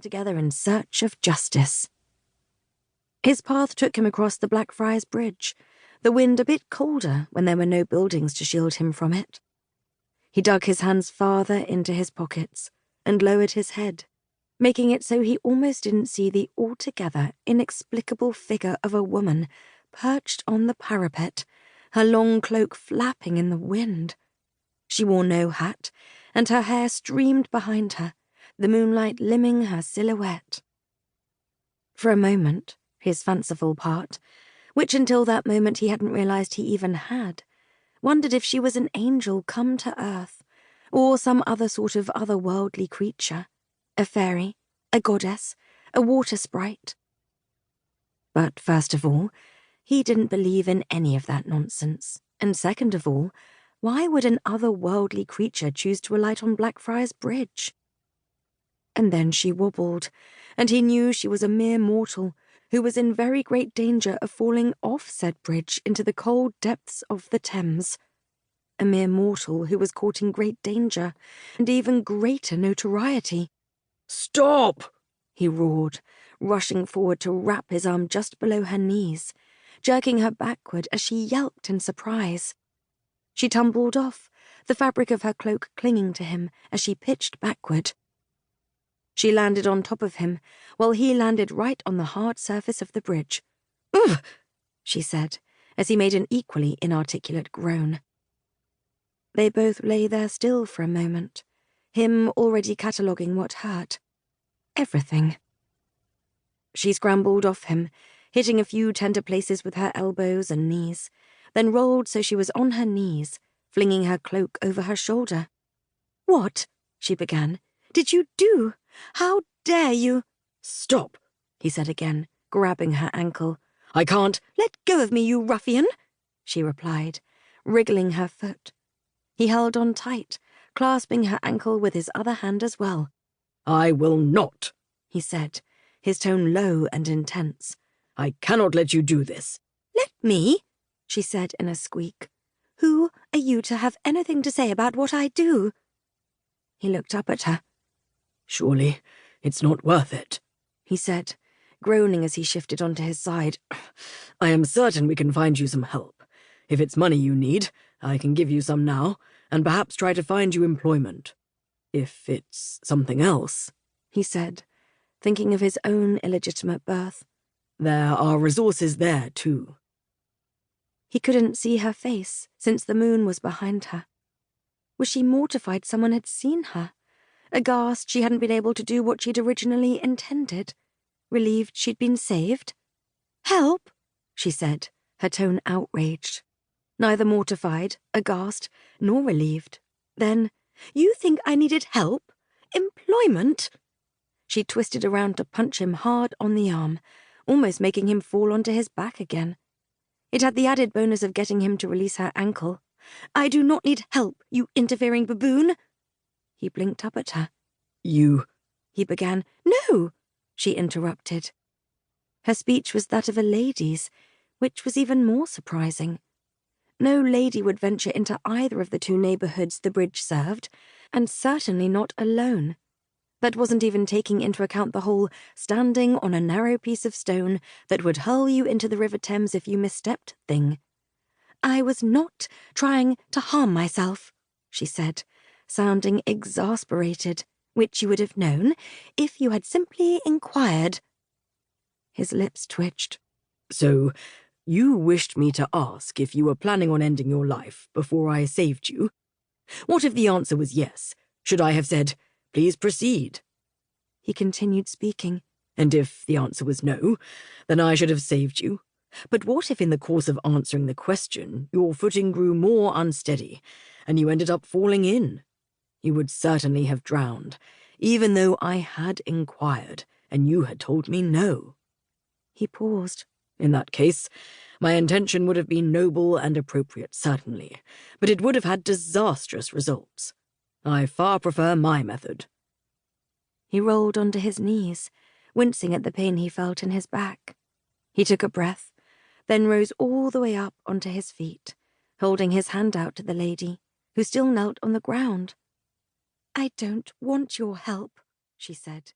together in search of justice. His path took him across the Blackfriars Bridge, the wind a bit colder when there were no buildings to shield him from it. He dug his hands farther into his pockets and lowered his head, making it so he almost didn't see the altogether inexplicable figure of a woman perched on the parapet, her long cloak flapping in the wind. She wore no hat, and her hair streamed behind her, the moonlight limning her silhouette. For a moment, his fanciful part, which until that moment he hadn't realized he even had, wondered if she was an angel come to earth, or some other sort of otherworldly creature, a fairy, a goddess, a water sprite. But first of all, he didn't believe in any of that nonsense, and second of all, why would an otherworldly creature choose to alight on Blackfriars Bridge? And then she wobbled, and he knew she was a mere mortal who was in very great danger of falling off said bridge into the cold depths of the Thames. A mere mortal who was courting great danger and even greater notoriety. "Stop!" he roared, rushing forward to wrap his arm just below her knees, jerking her backward as she yelped in surprise. She tumbled off, the fabric of her cloak clinging to him as she pitched backward. She landed on top of him, while he landed right on the hard surface of the bridge. "Ugh!" she said, as he made an equally inarticulate groan. They both lay there still for a moment, him already cataloguing what hurt. Everything. She scrambled off him, hitting a few tender places with her elbows and knees, then rolled so she was on her knees, flinging her cloak over her shoulder. "What?" she began. "Did you do? How dare you?" "Stop," he said again, grabbing her ankle. "I can't." "Let go of me, you ruffian," she replied, wriggling her foot. He held on tight, clasping her ankle with his other hand as well. "I will not," he said, his tone low and intense. "I cannot let you do this." "Let me," she said in a squeak. "Who are you to have anything to say about what I do?" He looked up at her. "Surely it's not worth it," he said, groaning as he shifted onto his side. "I am certain we can find you some help. If it's money you need, I can give you some now, and perhaps try to find you employment. If it's something else," he said, thinking of his own illegitimate birth, "there are resources there, too." He couldn't see her face, since the moon was behind her. Was she mortified someone had seen her? Aghast she hadn't been able to do what she'd originally intended? Relieved she'd been saved? "Help!" she said, her tone outraged. Neither mortified, aghast, nor relieved. Then, "You think I needed help? Employment?" She twisted around to punch him hard on the arm, almost making him fall onto his back again. It had the added bonus of getting him to release her ankle. "I do not need help, you interfering baboon." He blinked up at her. "You—" he began. "No," she interrupted. Her speech was that of a lady's, which was even more surprising. No lady would venture into either of the two neighborhoods the bridge served, and certainly not alone. That wasn't even taking into account the whole standing on a narrow piece of stone that would hurl you into the River Thames if you misstepped thing. "I was not trying to harm myself," she said, sounding exasperated, which you would have known if you had simply inquired. His lips twitched. "So, you wished me to ask if you were planning on ending your life before I saved you? What if the answer was yes? Should I have said, 'Please proceed'?" He continued speaking. "And if the answer was no, then I should have saved you. But what if in the course of answering the question, your footing grew more unsteady, and you ended up falling in? You would certainly have drowned, even though I had inquired, and you had told me no." He paused. "In that case, my intention would have been noble and appropriate, certainly, but it would have had disastrous results. I far prefer my method." He rolled onto his knees, wincing at the pain he felt in his back. He took a breath, then rose all the way up onto his feet, holding his hand out to the lady, who still knelt on the ground. "I don't want your help," she said,